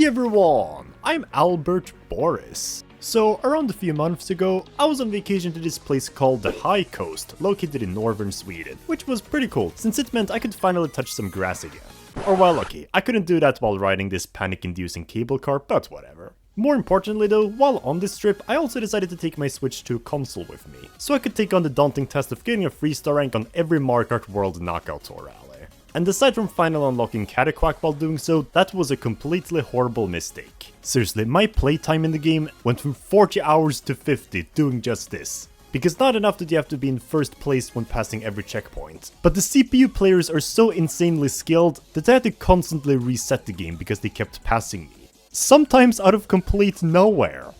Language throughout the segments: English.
Hey everyone, I'm Albert Boris. So around a few months ago, I was on vacation to this place called the High Coast, located in northern Sweden, which was pretty cool since it meant I could finally touch some grass again. Or well, okay, I couldn't do that while riding this panic-inducing cable car, but whatever. More importantly though, while on this trip, I also decided to take my Switch 2 console with me, so I could take on the daunting task of getting a 3-star rank on every Mario Kart World Knockout Tour rally. And aside from finally unlocking Cataquack while doing so, that was a completely horrible mistake. Seriously, my playtime in the game went from 40 hours to 50 doing just this. Because not enough that you have to be in first place when passing every checkpoint, but the CPU players are so insanely skilled that I had to constantly reset the game because they kept passing me. Sometimes out of complete nowhere.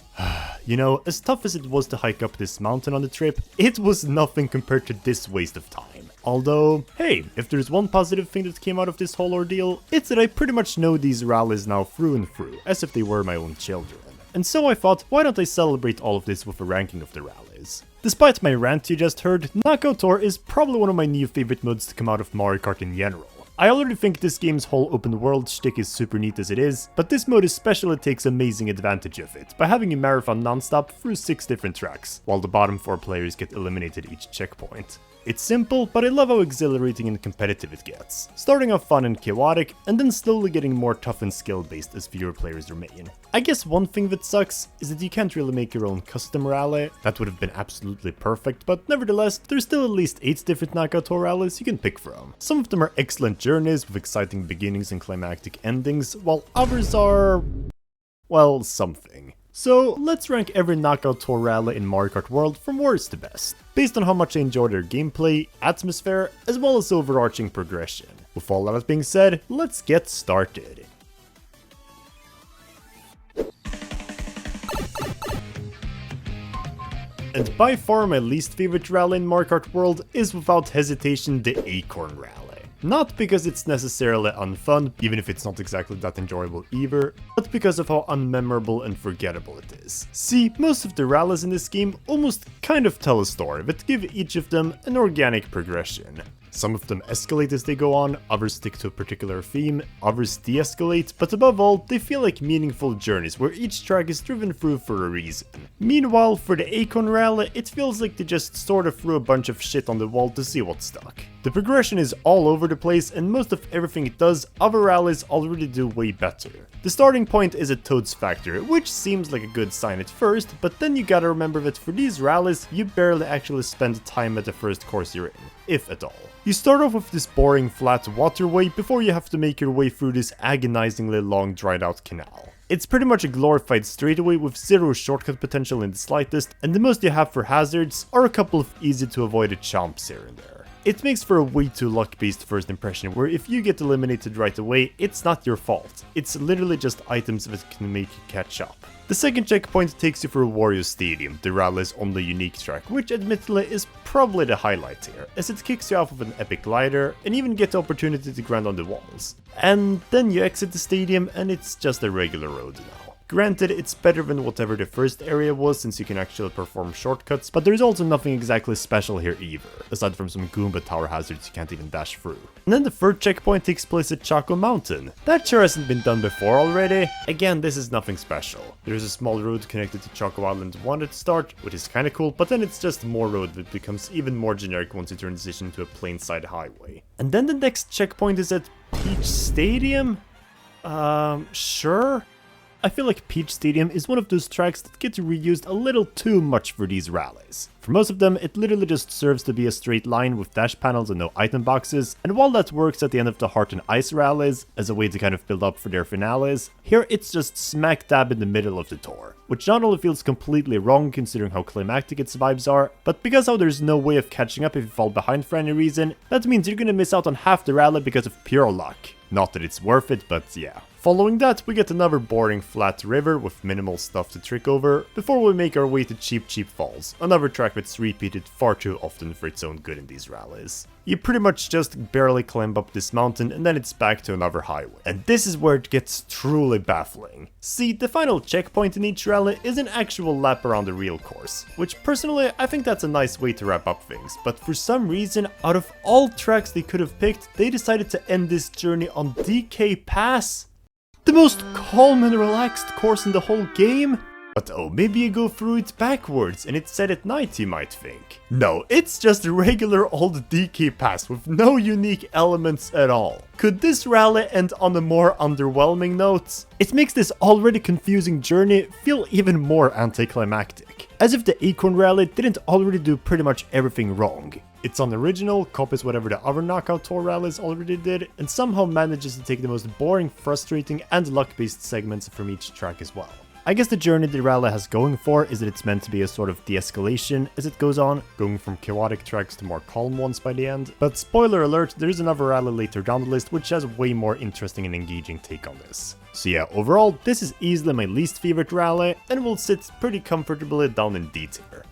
You know, as tough as it was to hike up this mountain on the trip, it was nothing compared to this waste of time. Although, hey, if there's one positive thing that came out of this whole ordeal, it's that I pretty much know these rallies now through and through, as if they were my own children. And so I thought, why don't I celebrate all of this with a ranking of the rallies? Despite my rant you just heard, Knockout Tour is probably one of my new favorite modes to come out of Mario Kart in general. I already think this game's whole open world shtick is super neat as it is, but this mode especially takes amazing advantage of it, by having a marathon non-stop through 6 different tracks, while the bottom 4 players get eliminated each checkpoint. It's simple, but I love how exhilarating and competitive it gets, starting off fun and chaotic, and then slowly getting more tough and skill-based as fewer players remain. I guess one thing that sucks is that you can't really make your own custom rally. That would have been absolutely perfect, but nevertheless, there's still at least 8 different Knockout Tour rallies you can pick from. Some of them are excellent journeys with exciting beginnings and climactic endings, while others are, well, something. So let's rank every Knockout Tour rally in Mario Kart World from worst to best, based on how much I enjoy their gameplay, atmosphere, as well as overarching progression. With all that being said, let's get started. And by far my least favorite rally in Mario Kart World is without hesitation the Acorn Rally. Not because it's necessarily unfun, even if it's not exactly that enjoyable either, but because of how unmemorable and forgettable it is. See, most of the rallies in this game almost kind of tell a story, but give each of them an organic progression. Some of them escalate as they go on, others stick to a particular theme, others de-escalate, but above all, they feel like meaningful journeys where each track is driven through for a reason. Meanwhile, for the Acorn Rally, it feels like they just sort of threw a bunch of shit on the wall to see what stuck. The progression is all over the place, and most of everything it does, other rallies already do way better. The starting point is a Toad's Factory, which seems like a good sign at first, but then you gotta remember that for these rallies, you barely actually spend time at the first course you're in, if at all. You start off with this boring flat waterway before you have to make your way through this agonizingly long dried out canal. It's pretty much a glorified straightaway with zero shortcut potential in the slightest, and the most you have for hazards are a couple of easy to avoid chomps here and there. It makes for a way too luck-based first impression where if you get eliminated right away, it's not your fault. It's literally just items that can make you catch up. The second checkpoint takes you through Wario Stadium, the rally's only unique track, which admittedly is probably the highlight here, as it kicks you off with an epic glider and even get the opportunity to grind on the walls. And then you exit the stadium and it's just a regular road now. Granted, it's better than whatever the first area was since you can actually perform shortcuts, but there's also nothing exactly special here either, aside from some Goomba tower hazards you can't even dash through. And then the third checkpoint takes place at Choco Mountain. That sure hasn't been done before already. Again, this is nothing special. There's a small road connected to Choco Island 1 at the start, which is kinda cool, but then it's just more road that becomes even more generic once you transition to a plain side highway. And then the next checkpoint is at Peach Stadium? Sure? I feel like Peach Stadium is one of those tracks that get reused a little too much for these rallies. For most of them, it literally just serves to be a straight line with dash panels and no item boxes, and while that works at the end of the Heart and Ice rallies, as a way to kind of build up for their finales, here it's just smack dab in the middle of the tour, which not only feels completely wrong considering how climactic its vibes are, but because how there's no way of catching up if you fall behind for any reason, that means you're gonna miss out on half the rally because of pure luck. Not that it's worth it, but yeah. Following that, we get another boring flat river with minimal stuff to trick over, before we make our way to Cheap Cheap Falls, another track that's repeated far too often for its own good in these rallies. You pretty much just barely climb up this mountain and then it's back to another highway. And this is where it gets truly baffling. See, the final checkpoint in each rally is an actual lap around the real course, which personally I think that's a nice way to wrap up things, but for some reason, out of all tracks they could have picked, they decided to end this journey on DK Pass. The most calm and relaxed course in the whole game? But oh, maybe you go through it backwards and it's set at night, you might think. No, it's just a regular old DK pass with no unique elements at all. Could this rally end on a more underwhelming note? It makes this already confusing journey feel even more anticlimactic. As if the Acorn Rally didn't already do pretty much everything wrong. It's unoriginal, copies whatever the other Knockout Tour rallies already did, and somehow manages to take the most boring, frustrating, and luck-based segments from each track as well. I guess the journey the rally has going for is that it's meant to be a sort of de-escalation as it goes on, going from chaotic tracks to more calm ones by the end. But spoiler alert, there's another rally later down the list which has a way more interesting and engaging take on this. So yeah, overall, this is easily my least favorite rally, and will sit pretty comfortably down in D tier.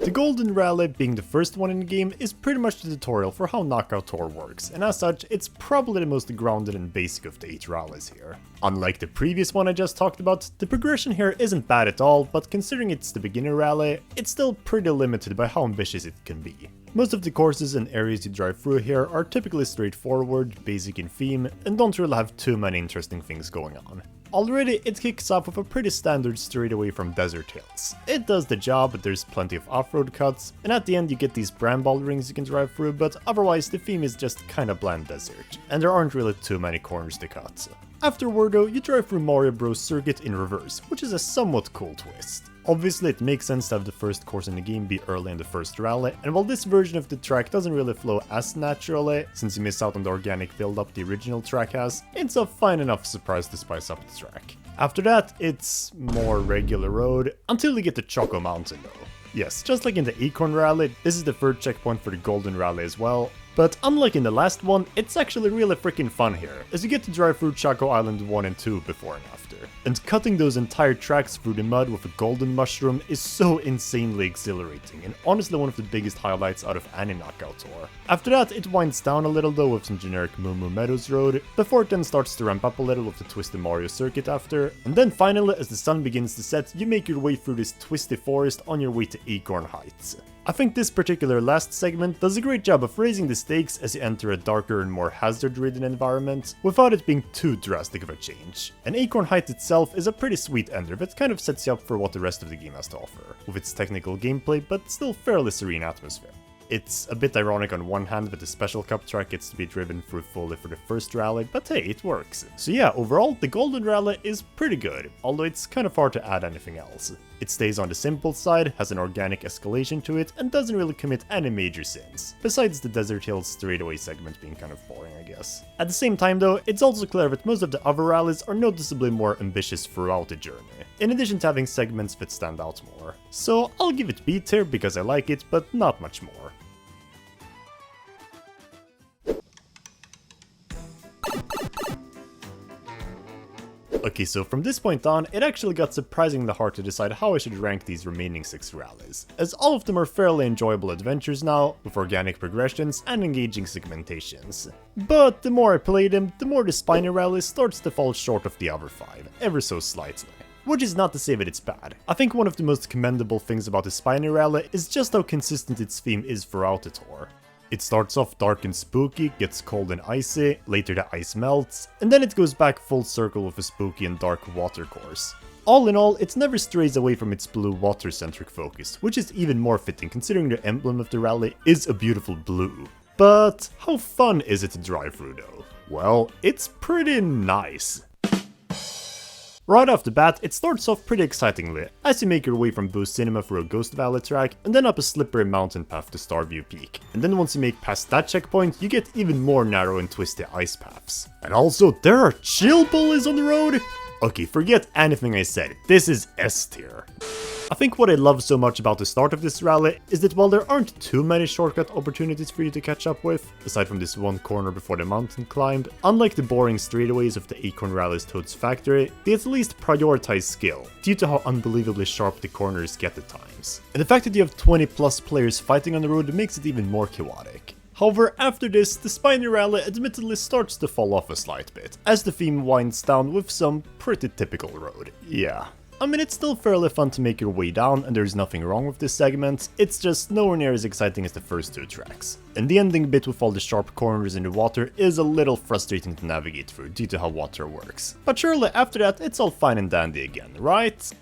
The Golden Rally, being the first one in the game, is pretty much the tutorial for how Knockout Tour works, and as such, it's probably the most grounded and basic of the 8 rallies here. Unlike the previous one I just talked about, the progression here isn't bad at all, but considering it's the beginner rally, it's still pretty limited by how ambitious it can be. Most of the courses and areas you drive through here are typically straightforward, basic in theme, and don't really have too many interesting things going on. Already, it kicks off with a pretty standard straightaway from Desert Hills. It does the job, but there's plenty of off-road cuts, and at the end you get these bramble rings you can drive through, but otherwise the theme is just kinda bland desert, and there aren't really too many corners to cut. Afterward though, you drive through Mario Bros circuit in reverse, which is a somewhat cool twist. Obviously it makes sense to have the first course in the game be early in the first rally, and while this version of the track doesn't really flow as naturally, since you miss out on the organic build-up the original track has, it's a fine enough surprise to spice up the track. After that, it's more regular road, until you get to Choco Mountain though. Yes, just like in the Acorn Rally, this is the third checkpoint for the Golden Rally as well, but unlike in the last one, it's actually really freaking fun here, as you get to drive through Choco Island 1 and 2 before and after. And cutting those entire tracks through the mud with a golden mushroom is so insanely exhilarating, and honestly one of the biggest highlights out of any Knockout Tour. After that, it winds down a little though with some generic Moo Moo Meadows road, before it then starts to ramp up a little with the Twisted Mario circuit after, and then finally, as the sun begins to set, you make your way through this twisty forest on your way to Acorn Heights. I think this particular last segment does a great job of raising the stakes as you enter a darker and more hazard-ridden environment, without it being too drastic of a change. And Acorn Heights itself is a pretty sweet ender that kind of sets you up for what the rest of the game has to offer, with its technical gameplay but still fairly serene atmosphere. It's a bit ironic on one hand that the Special Cup track gets to be driven through fully for the first rally, but hey, it works. So yeah, overall, the Golden Rally is pretty good, although it's kind of hard to add anything else. It stays on the simple side, has an organic escalation to it, and doesn't really commit any major sins, besides the Desert Hills straightaway segment being kind of boring, I guess. At the same time though, it's also clear that most of the other rallies are noticeably more ambitious throughout the journey, in addition to having segments that stand out more. So I'll give it B tier because I like it, but not much more. Okay, so from this point on, it actually got surprisingly hard to decide how I should rank these remaining 6 rallies, as all of them are fairly enjoyable adventures now, with organic progressions and engaging segmentations. But the more I play them, the more the Spiny Rally starts to fall short of the other 5, ever so slightly. Which is not to say that it's bad. I think one of the most commendable things about the Spiny Rally is just how consistent its theme is throughout the tour. It starts off dark and spooky, gets cold and icy, later the ice melts, and then it goes back full circle with a spooky and dark water course. All in all, it never strays away from its blue water-centric focus, which is even more fitting considering the emblem of the rally is a beautiful blue. But how fun is it to drive through though? Well, it's pretty nice. Right off the bat, it starts off pretty excitingly, as you make your way from Boost Cinema through a Ghost Valley track, and then up a slippery mountain path to Starview Peak. And then once you make past that checkpoint, you get even more narrow and twisty ice paths. And also, there are chill bullies on the road! Okay, forget anything I said, this is S tier. I think what I love so much about the start of this rally is that while there aren't too many shortcut opportunities for you to catch up with, aside from this one corner before the mountain climb, unlike the boring straightaways of the Acorn Rally's Toad's Factory, they at least prioritize skill, due to how unbelievably sharp the corners get at times. And the fact that you have 20 plus players fighting on the road makes it even more chaotic. However, after this, the Spiny Rally admittedly starts to fall off a slight bit, as the theme winds down with some pretty typical road. Yeah. I mean, it's still fairly fun to make your way down, and there's nothing wrong with this segment, it's just nowhere near as exciting as the first two tracks. And the ending bit with all the sharp corners in the water is a little frustrating to navigate through due to how water works. But surely after that, it's all fine and dandy again, right?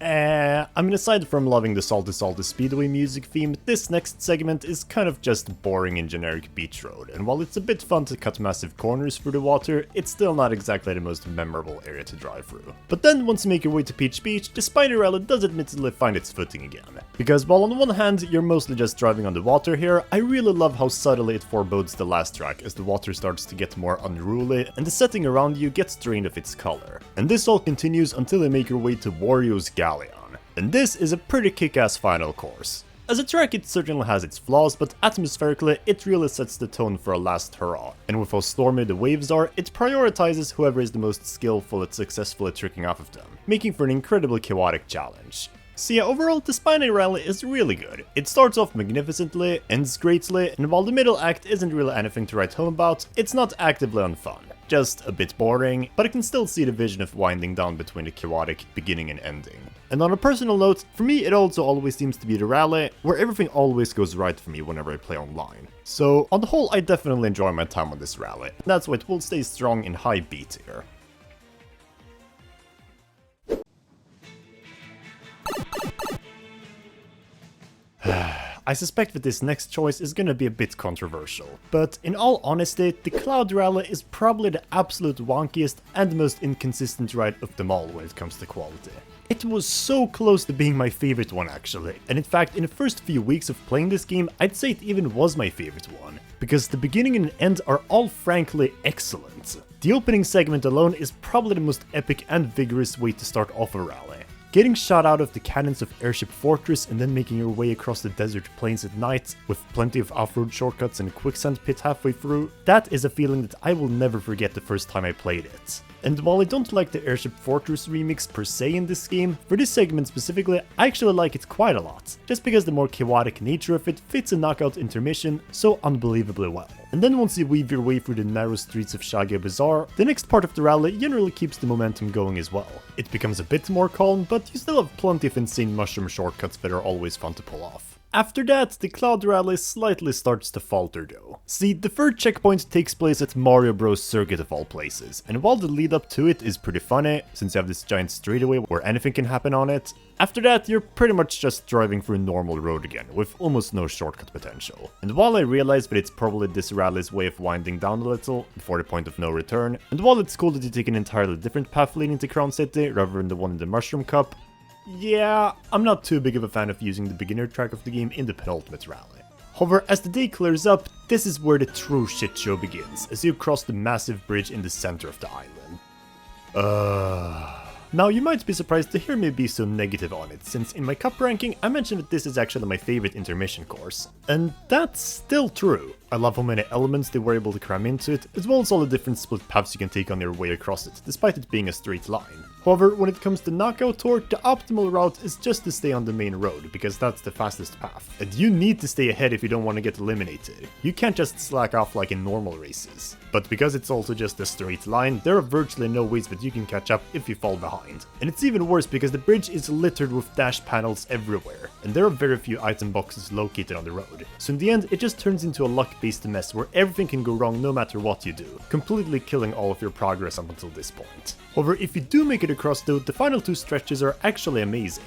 I mean, aside from loving the Salty Salty Speedway music theme, this next segment is kind of just boring and generic beach road, and while it's a bit fun to cut massive corners through the water, it's still not exactly the most memorable area to drive through. But then, once you make your way to Peach Beach, the Spiny Rally does admittedly find its footing again. Because while on one hand, you're mostly just driving on the water here, I really love how subtly it forebodes the last track as the water starts to get more unruly, and the setting around you gets drained of its color. And this all continues until you make your way to Wario's Galleon. And this is a pretty kick-ass final course. As a track, it certainly has its flaws, but atmospherically, it really sets the tone for a last hurrah. And with how stormy the waves are, it prioritizes whoever is the most skillful at successfully tricking off of them, making for an incredibly chaotic challenge. So yeah, overall, the Spiny Rally is really good. It starts off magnificently, ends greatly, and while the middle act isn't really anything to write home about, it's not actively unfun. Just a bit boring, but I can still see the vision of winding down between the chaotic beginning and ending. And on a personal note, for me it also always seems to be the rally, where everything always goes right for me whenever I play online. So on the whole, I definitely enjoy my time on this rally, and that's why it will stay strong in high B tier. I suspect that this next choice is gonna be a bit controversial, but in all honesty, the Cloud Rally is probably the absolute wonkiest and most inconsistent ride of them all when it comes to quality. It was so close to being my favorite one actually, and in fact in the first few weeks of playing this game, I'd say it even was my favorite one, because the beginning and end are all frankly excellent. The opening segment alone is probably the most epic and vigorous way to start off a rally. Getting shot out of the cannons of Airship Fortress and then making your way across the desert plains at night, with plenty of off-road shortcuts and a quicksand pit halfway through, that is a feeling that I will never forget the first time I played it. And while I don't like the Airship Fortress remix per se in this game, for this segment specifically, I actually like it quite a lot, just because the more chaotic nature of it fits a knockout intermission so unbelievably well. And then once you weave your way through the narrow streets of Shagia Bazaar, the next part of the rally generally keeps the momentum going as well. It becomes a bit more calm, but you still have plenty of insane mushroom shortcuts that are always fun to pull off. After that, the Cloud Rally slightly starts to falter though. See, the third checkpoint takes place at Mario Bros Circuit of all places, and while the lead up to it is pretty funny, since you have this giant straightaway where anything can happen on it, after that you're pretty much just driving through a normal road again, with almost no shortcut potential. And while I realize that it's probably this rally's way of winding down a little, before the point of no return, and while it's cool that you take an entirely different path leading to Crown City rather than the one in the Mushroom Cup, yeah, I'm not too big of a fan of using the beginner track of the game in the penultimate rally. However, as the day clears up, this is where the true shit show begins, as you cross the massive bridge in the center of the island. Now you might be surprised to hear me be so negative on it, since in my cup ranking I mentioned that this is actually my favorite intermission course. And that's still true. I love how many elements they were able to cram into it, as well as all the different split paths you can take on your way across it, despite it being a straight line. However, when it comes to Knockout Tour, the optimal route is just to stay on the main road, because that's the fastest path. And you need to stay ahead if you don't want to get eliminated. You can't just slack off like in normal races. But because it's also just a straight line, there are virtually no ways that you can catch up if you fall behind. And it's even worse because the bridge is littered with dash panels everywhere, and there are very few item boxes located on the road. So in the end, it just turns into a luck-based mess where everything can go wrong no matter what you do, completely killing all of your progress up until this point. However, if you do make it across though, the final two stretches are actually amazing.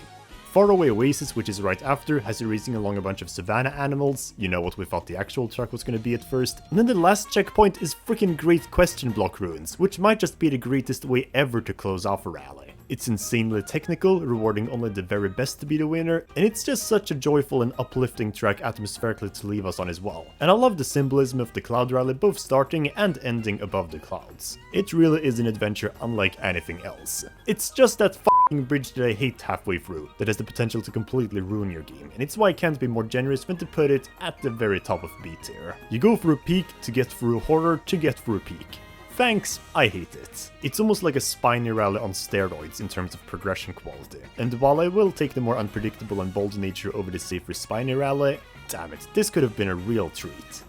Faraway Oasis, which is right after, has you racing along a bunch of savanna animals, you know what we thought the actual track was gonna be at first. And then the last checkpoint is freaking Great Question Block Ruins, which might just be the greatest way ever to close off a rally. It's insanely technical, rewarding only the very best to be the winner, and it's just such a joyful and uplifting track atmospherically to leave us on as well. And I love the symbolism of the Cloud Rally both starting and ending above the clouds. It really is an adventure unlike anything else. It's just that f***ing bridge that I hate halfway through that has the potential to completely ruin your game, and it's why I can't be more generous than to put it at the very top of B tier. You go through a peak to get through horror to get through a peak. Thanks, I hate it. It's almost like a Spiny Rally on steroids in terms of progression quality. And while I will take the more unpredictable and bold nature over the safer Spiny Rally, damn it, this could have been a real treat.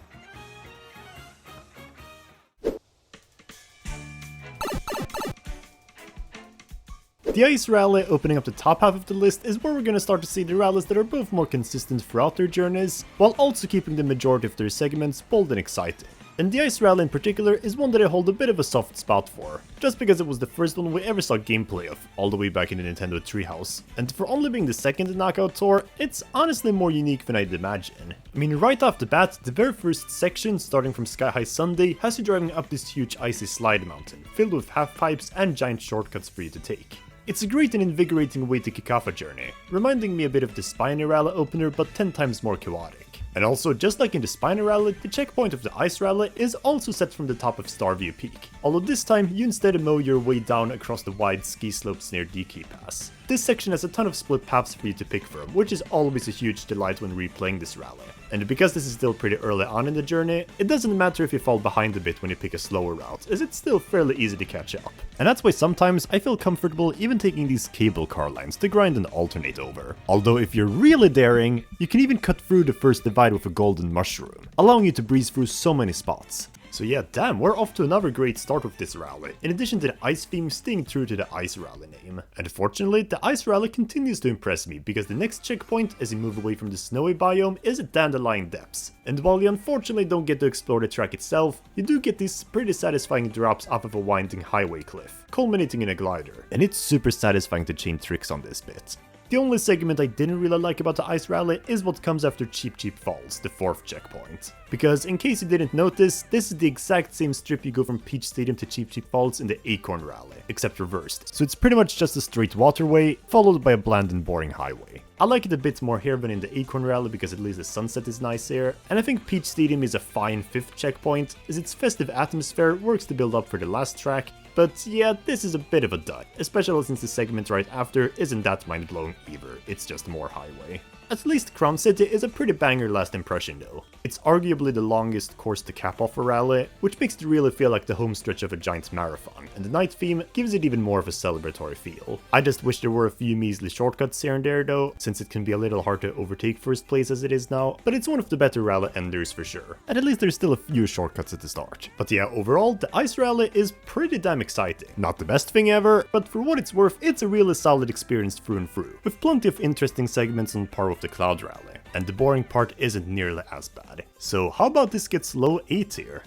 The Ice Rally opening up the top half of the list is where we're gonna start to see the rallies that are both more consistent throughout their journeys, while also keeping the majority of their segments bold and exciting. And the Ice Rally in particular is one that I hold a bit of a soft spot for, just because it was the first one we ever saw gameplay of, all the way back in the Nintendo Treehouse. And for only being the second in Knockout Tour, it's honestly more unique than I'd imagine. I mean, right off the bat, the very first section, starting from Sky High Sunday, has you driving up this huge icy slide mountain, filled with half pipes and giant shortcuts for you to take. It's a great and invigorating way to kick off a journey, reminding me a bit of the Spiny Rally opener but 10 times more chaotic. And also, just like in the Spiny Rally, the checkpoint of the Ice Rally is also set from the top of Starview Peak, although this time you instead mow your way down across the wide ski slopes near DK Pass. This section has a ton of split paths for you to pick from, which is always a huge delight when replaying this rally. And because this is still pretty early on in the journey, it doesn't matter if you fall behind a bit when you pick a slower route, as it's still fairly easy to catch up. And that's why sometimes I feel comfortable even taking these cable car lines to grind and alternate over. Although if you're really daring, you can even cut through the first divide with a golden mushroom, allowing you to breeze through so many spots. So yeah, damn, we're off to another great start with this rally, in addition to the ice theme staying true to the Ice Rally name. And fortunately, the Ice Rally continues to impress me, because the next checkpoint as you move away from the snowy biome is at Dandelion Depths. And while you unfortunately don't get to explore the track itself, you do get these pretty satisfying drops off of a winding highway cliff, culminating in a glider. And it's super satisfying to chain tricks on this bit. The only segment I didn't really like about the Ice Rally is what comes after Cheep Cheep Falls, the 4th checkpoint. Because in case you didn't notice, this is the exact same strip you go from Peach Stadium to Cheep Cheep Falls in the Acorn Rally, except reversed. So it's pretty much just a straight waterway, followed by a bland and boring highway. I like it a bit more here than in the Acorn Rally because at least the sunset is nice here, and I think Peach Stadium is a fine 5th checkpoint, as its festive atmosphere works to build up for the last track. But yeah, this is a bit of a dud, especially since the segment right after isn't that mind-blowing either, it's just more highway. At least Crown City is a pretty banger last impression though. It's arguably the longest course to cap off a rally, which makes it really feel like the home stretch of a giant marathon, and the night theme gives it even more of a celebratory feel. I just wish there were a few measly shortcuts here and there though, since it can be a little hard to overtake first place as it is now, but it's one of the better rally enders for sure. And at least there's still a few shortcuts at the start. But yeah, overall, the Ice Rally is pretty damn exciting. Not the best thing ever, but for what it's worth, it's a really solid experience through and through, with plenty of interesting segments on par with the Cloud Rally. And the boring part isn't nearly as bad. So how about this gets low A tier?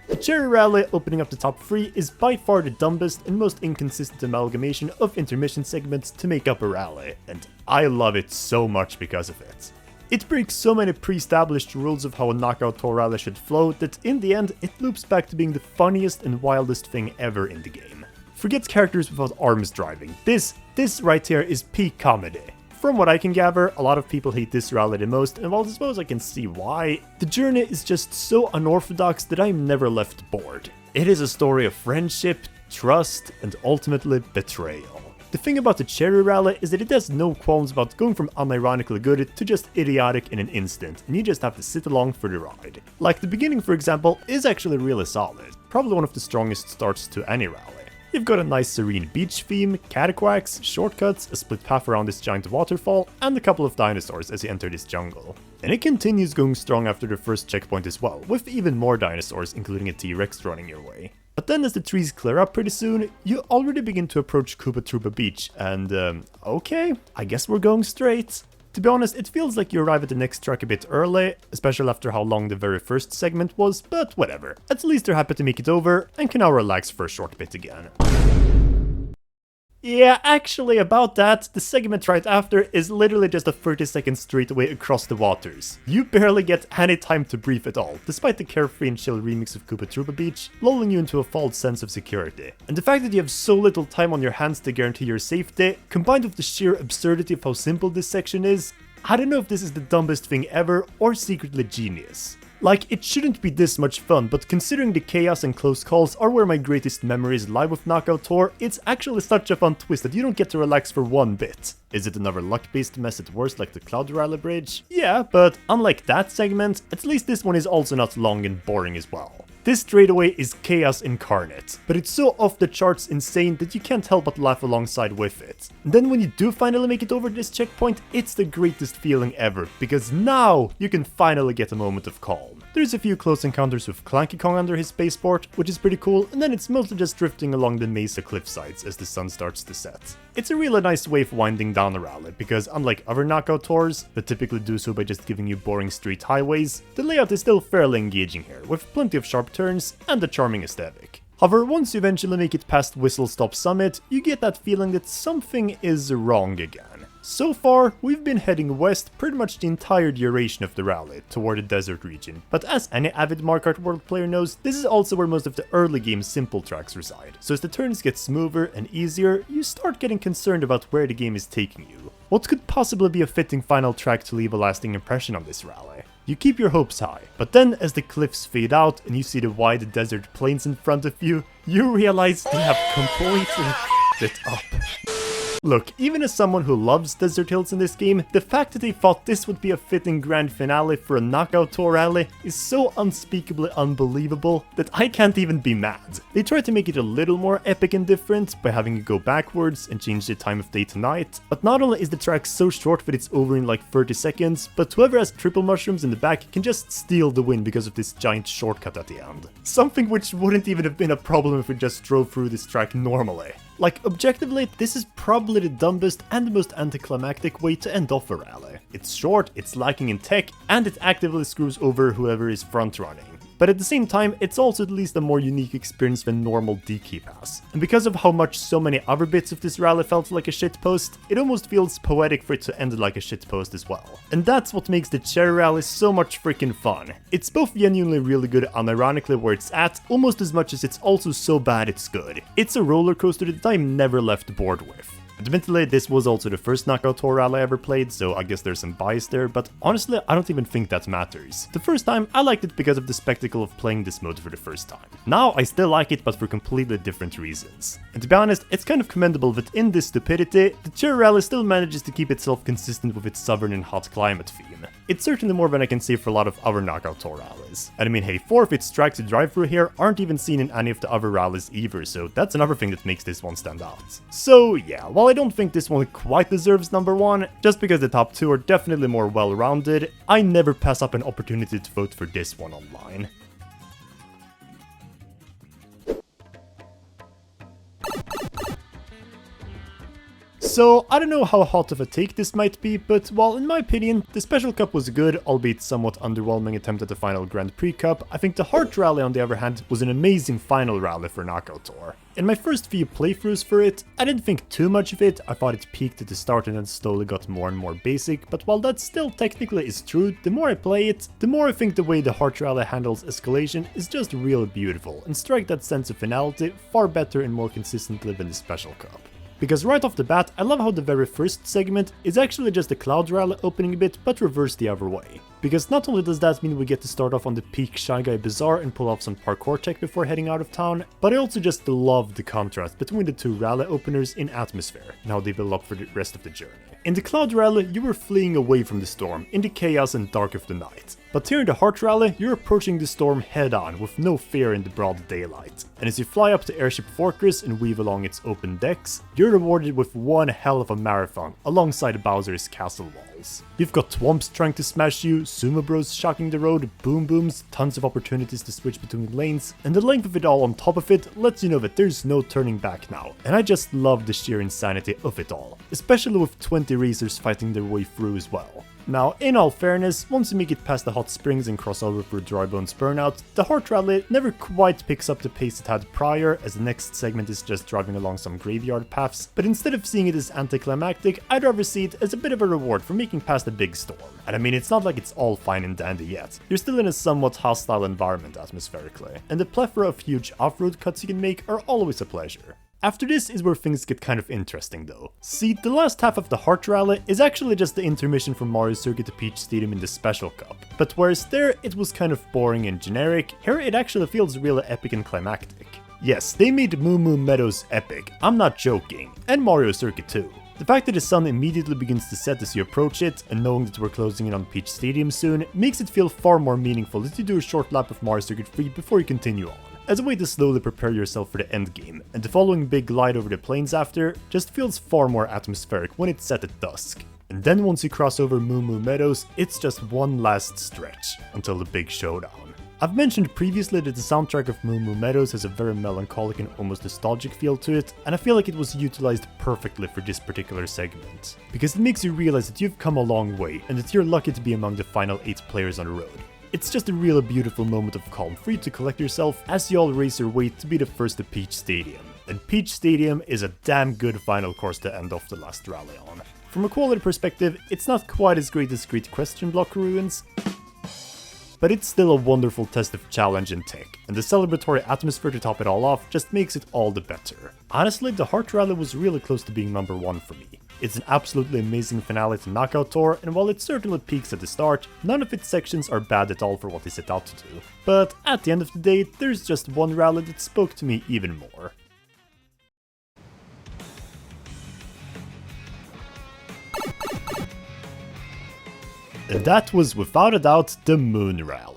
The Cherry Rally opening up the top 3 is by far the dumbest and most inconsistent amalgamation of intermission segments to make up a rally, and I love it so much because of it. It breaks so many pre-established rules of how a Knockout Tour rally should flow that in the end it loops back to being the funniest and wildest thing ever in the game. Forget characters without arms driving, this right here is peak comedy. From what I can gather, a lot of people hate this rally the most, and while I suppose I can see why, the journey is just so unorthodox that I'm never left bored. It is a story of friendship, trust, and ultimately betrayal. The thing about the Cherry Rally is that it has no qualms about going from unironically good to just idiotic in an instant, and you just have to sit along for the ride. Like the beginning, for example, is actually really solid, probably one of the strongest starts to any rally. You've got a nice serene beach theme, cataquacks, shortcuts, a split path around this giant waterfall, and a couple of dinosaurs as you enter this jungle. And it continues going strong after the first checkpoint as well, with even more dinosaurs, including a T-Rex running your way. But then as the trees clear up pretty soon, you already begin to approach Koopa Troopa Beach, and okay, I guess we're going straight. To be honest, it feels like you arrive at the next track a bit early, especially after how long the very first segment was, but whatever. At least they're happy to make it over, and can now relax for a short bit again. Yeah, actually about that, the segment right after is literally just a 30-second straightaway across the waters. You barely get any time to breathe at all, despite the carefree and chill remix of Koopa Troopa Beach, lulling you into a false sense of security. And the fact that you have so little time on your hands to guarantee your safety, combined with the sheer absurdity of how simple this section is, I don't know if this is the dumbest thing ever or secretly genius. Like, it shouldn't be this much fun, but considering the chaos and close calls are where my greatest memories lie with Knockout Tour, it's actually such a fun twist that you don't get to relax for one bit. Is it another luck-based mess at worst like the Cloud Rally Bridge? Yeah, but unlike that segment, at least this one is also not long and boring as well. This straightaway is chaos incarnate, but it's so off the charts insane that you can't help but laugh alongside with it. And then when you do finally make it over this checkpoint, it's the greatest feeling ever, because now you can finally get a moment of calm. There's a few close encounters with Clanky Kong under his spaceport, which is pretty cool, and then it's mostly just drifting along the mesa cliff sides as the sun starts to set. It's a really nice way of winding down a rally, because unlike other knockout tours that typically do so by just giving you boring street highways, the layout is still fairly engaging here, with plenty of sharp turns and a charming aesthetic. However, once you eventually make it past Whistle Stop Summit, you get that feeling that something is wrong again. So far, we've been heading west pretty much the entire duration of the rally, toward the desert region, but as any avid Mario Kart World player knows, this is also where most of the early game simple tracks reside, so as the turns get smoother and easier, you start getting concerned about where the game is taking you. What could possibly be a fitting final track to leave a lasting impression on this rally? You keep your hopes high, but then as the cliffs fade out and you see the wide desert plains in front of you, you realize they have completely f***ed it up. Look, even as someone who loves desert hills in this game, the fact that they thought this would be a fitting grand finale for a knockout tour rally is so unspeakably unbelievable that I can't even be mad. They tried to make it a little more epic and different by having you go backwards and change the time of day to night, but not only is the track so short that it's over in like 30 seconds, but whoever has triple mushrooms in the back can just steal the win because of this giant shortcut at the end. Something which wouldn't even have been a problem if we just drove through this track normally. Like, objectively, this is probably the dumbest and the most anticlimactic way to end off a rally. It's short, it's lacking in tech, and it actively screws over whoever is front-running. But at the same time, it's also at least a more unique experience than normal DK Pass. And because of how much so many other bits of this rally felt like a shitpost, it almost feels poetic for it to end like a shitpost as well. And that's what makes the Cherry Rally so much freaking fun. It's both genuinely really good unironically where it's at, almost as much as it's also so bad it's good. It's a roller coaster that I'm never left bored with. Admittedly, this was also the first Knockout Tour rally I ever played, so I guess there's some bias there, but honestly, I don't even think that matters. The first time, I liked it because of the spectacle of playing this mode for the first time. Now, I still like it, but for completely different reasons. And to be honest, it's kind of commendable that in this stupidity, the Cherry Rally still manages to keep itself consistent with its southern and hot climate theme. It's certainly more than I can say for a lot of other Knockout Tour rallies. And I mean, hey, 4 of its tracks to drive through here aren't even seen in any of the other rallies either, so that's another thing that makes this one stand out. So yeah, while I don't think this one quite deserves number 1, just because the top 2 are definitely more well-rounded, I never pass up an opportunity to vote for this one online. So, I don't know how hot of a take this might be, but while in my opinion, the Special Cup was a good, albeit somewhat underwhelming attempt at the final Grand Prix Cup, I think the Heart Rally on the other hand was an amazing final rally for Knockout Tour. In my first few playthroughs for it, I didn't think too much of it, I thought it peaked at the start and then slowly got more and more basic, but while that still technically is true, the more I play it, the more I think the way the Heart Rally handles escalation is just real beautiful, and strike that sense of finality far better and more consistently than the Special Cup. Because right off the bat, I love how the very first segment is actually just a Cloud Rally opening a bit, but reversed the other way. Because not only does that mean we get to start off on the peak Shy Guy Bazaar and pull off some parkour tech before heading out of town, but I also just love the contrast between the two rally openers in atmosphere, and how they build up for the rest of the journey. In the Cloud Rally, you were fleeing away from the storm, in the chaos and dark of the night. But here in the Heart Rally, you're approaching the storm head-on, with no fear in the broad daylight. And as you fly up to Airship Fortress and weave along its open decks, you're rewarded with one hell of a marathon, alongside Bowser's castle walls. You've got Twomps trying to smash you, Sumo Bros shocking the road, Boom Booms, tons of opportunities to switch between lanes, and the length of it all on top of it lets you know that there's no turning back now. And I just love the sheer insanity of it all, especially with 20 racers fighting their way through as well. Now, in all fairness, once you make it past the hot springs and cross over through Drybone's Burnout, the Heart Rally never quite picks up the pace it had prior, as the next segment is just driving along some graveyard paths, but instead of seeing it as anticlimactic, I'd rather see it as a bit of a reward for making past a big storm. And I mean, it's not like it's all fine and dandy yet. You're still in a somewhat hostile environment atmospherically, and the plethora of huge off-road cuts you can make are always a pleasure. After this is where things get kind of interesting though. See, the last half of the Heart Rally is actually just the intermission from Mario Circuit to Peach Stadium in the Special Cup. But whereas there it was kind of boring and generic, here it actually feels really epic and climactic. Yes, they made Moo Moo Meadows epic, I'm not joking, and Mario Circuit too. The fact that the sun immediately begins to set as you approach it, and knowing that we're closing in on Peach Stadium soon, makes it feel far more meaningful that you do a short lap of Mario Circuit 3 before you continue on, as a way to slowly prepare yourself for the endgame, and the following big glide over the plains after just feels far more atmospheric when it's set at dusk. And then once you cross over Moo Moo Meadows, it's just one last stretch, until the big showdown. I've mentioned previously that the soundtrack of Moo Moo Meadows has a very melancholic and almost nostalgic feel to it, and I feel like it was utilized perfectly for this particular segment. Because it makes you realize that you've come a long way, and that you're lucky to be among the final 8 players on the road. It's just a really beautiful moment of calm for you to collect yourself as you all race your way to be the first to Peach Stadium. And Peach Stadium is a damn good final course to end off the last rally on. From a quality perspective, it's not quite as great as Great Question Block Ruins, but it's still a wonderful test of challenge and tech, and the celebratory atmosphere to top it all off just makes it all the better. Honestly, the Heart Rally was really close to being number 1 for me. It's an absolutely amazing finale to Knockout Tour, and while it certainly peaks at the start, none of its sections are bad at all for what they set out to do. But at the end of the day, there's just one rally that spoke to me even more. And that was without a doubt the Moon Rally.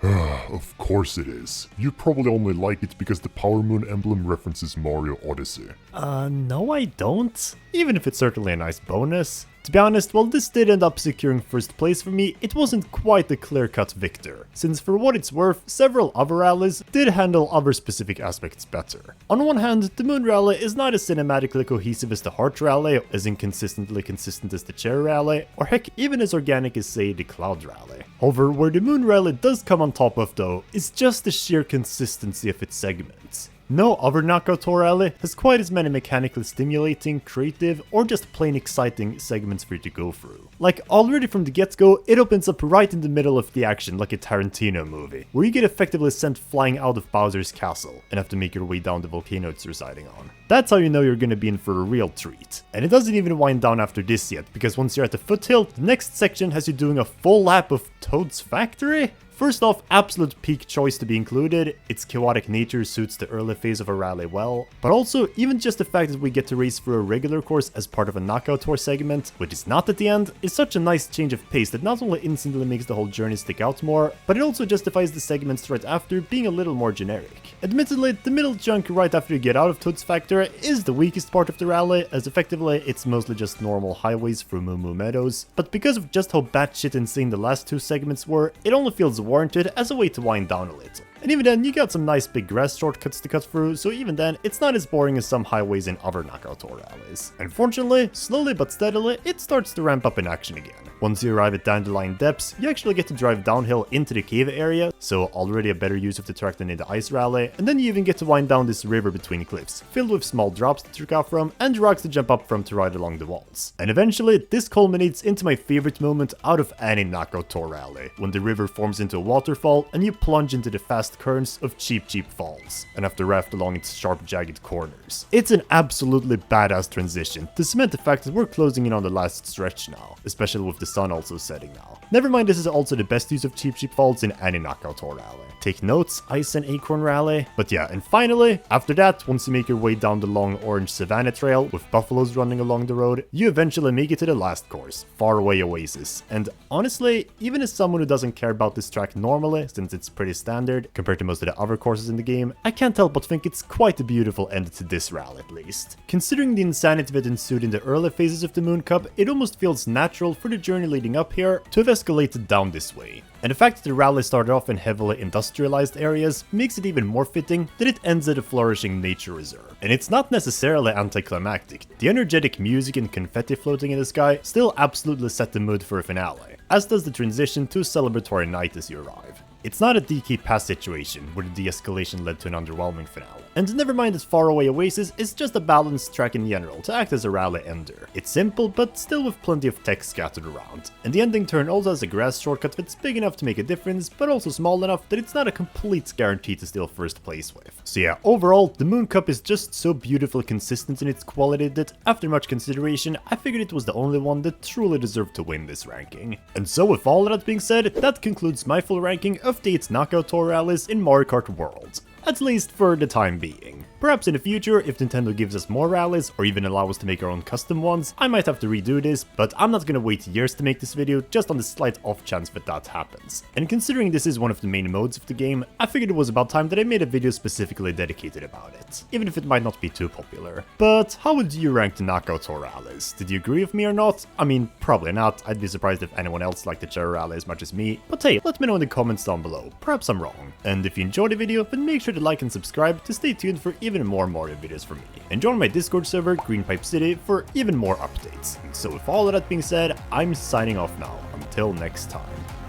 Of course it is. You probably only like it because the Power Moon emblem references Mario Odyssey. No I don't. Even if it's certainly a nice bonus. To be honest, while this did end up securing first place for me, it wasn't quite the clear-cut victor, since for what it's worth, several other rallies did handle other specific aspects better. On one hand, the Moon Rally is not as cinematically cohesive as the Heart Rally, as inconsistently consistent as the Cherry Rally, or heck, even as organic as, say, the Cloud Rally. However, where the Moon Rally does come on top of though, is just the sheer consistency of its segments. No other Knockout Tour rally has quite as many mechanically stimulating, creative, or just plain exciting segments for you to go through. Like, already from the get-go, it opens up right in the middle of the action like a Tarantino movie, where you get effectively sent flying out of Bowser's castle and have to make your way down the volcano it's residing on. That's how you know you're gonna be in for a real treat. And it doesn't even wind down after this yet, because once you're at the foothill, the next section has you doing a full lap of Toad's Factory? First off, absolute peak choice to be included, its chaotic nature suits the early phase of a rally well, but also even just the fact that we get to race through a regular course as part of a Knockout Tour segment, which is not at the end, is such a nice change of pace that not only instantly makes the whole journey stick out more, but it also justifies the segments right after being a little more generic. Admittedly, the middle chunk right after you get out of Toad's Factory is the weakest part of the rally, as effectively it's mostly just normal highways through Moo Moo Meadows, but because of just how batshit insane the last 2 segments were, it only feels warranted as a way to wind down a little. And even then, you got some nice big grass shortcuts to cut through, so even then, it's not as boring as some highways in other Knockout Tour rallies. And fortunately, slowly but steadily, it starts to ramp up in action again. Once you arrive at Dandelion Depths, you actually get to drive downhill into the cave area, so already a better use of the track than in the Ice Rally, and then you even get to wind down this river between cliffs, filled with small drops to trick out from, and rocks to jump up from to ride along the walls. And eventually, this culminates into my favorite moment out of any Knockout Tour rally, when the river forms into a waterfall, and you plunge into the fast currents of Cheep Cheep Falls, and have to raft along its sharp, jagged corners. It's an absolutely badass transition, to cement the fact that we're closing in on the last stretch now, especially with the sun also setting now. Never mind, this is also the best use of Cheep Cheep Falls in any Knockout Tour rally. Take notes, Ice and Acorn Rally. But yeah, and finally, after that, once you make your way down the long orange savanna trail with buffaloes running along the road, you eventually make it to the last course, Faraway Oasis. And honestly, even as someone who doesn't care about this track normally, since it's pretty standard compared to most of the other courses in the game, I can't help but think it's quite a beautiful end to this rally at least. Considering the insanity that ensued in the early phases of the Moon Cup, it almost feels natural for the journey leading up here to have escalated down this way. And the fact that the rally started off in heavily industrialized areas makes it even more fitting that it ends at a flourishing nature reserve. And it's not necessarily anticlimactic. The energetic music and confetti floating in the sky still absolutely set the mood for a finale, as does the transition to a celebratory night as you arrive. It's not a DK Pass situation, where the de-escalation led to an underwhelming finale. And never mind that Faraway Oasis is just a balanced track in general to act as a rally ender. It's simple, but still with plenty of tech scattered around. And the ending turn also has a grass shortcut that's big enough to make a difference, but also small enough that it's not a complete guarantee to steal first place with. So yeah, overall, the Moon Cup is just so beautifully consistent in its quality that, after much consideration, I figured it was the only one that truly deserved to win this ranking. And so with all of that being said, that concludes my full ranking of the 8 Knockout Tour rallies in Mario Kart World. At least for the time being. Perhaps in the future, if Nintendo gives us more rallies, or even allow us to make our own custom ones, I might have to redo this, but I'm not gonna wait years to make this video just on the slight off chance that happens. And considering this is one of the main modes of the game, I figured it was about time that I made a video specifically dedicated about it, even if it might not be too popular. But how would you rank the Knockout Tour rallies? Did you agree with me or not? I mean, probably not. I'd be surprised if anyone else liked the Cherry Rally as much as me, but hey, let me know in the comments down below. Perhaps I'm wrong. And if you enjoyed the video, then make sure to like and subscribe to stay tuned for even more Mario videos from me. And join my Discord server, Green Pipe City, for even more updates. So with all of that being said, I'm signing off now. Until next time.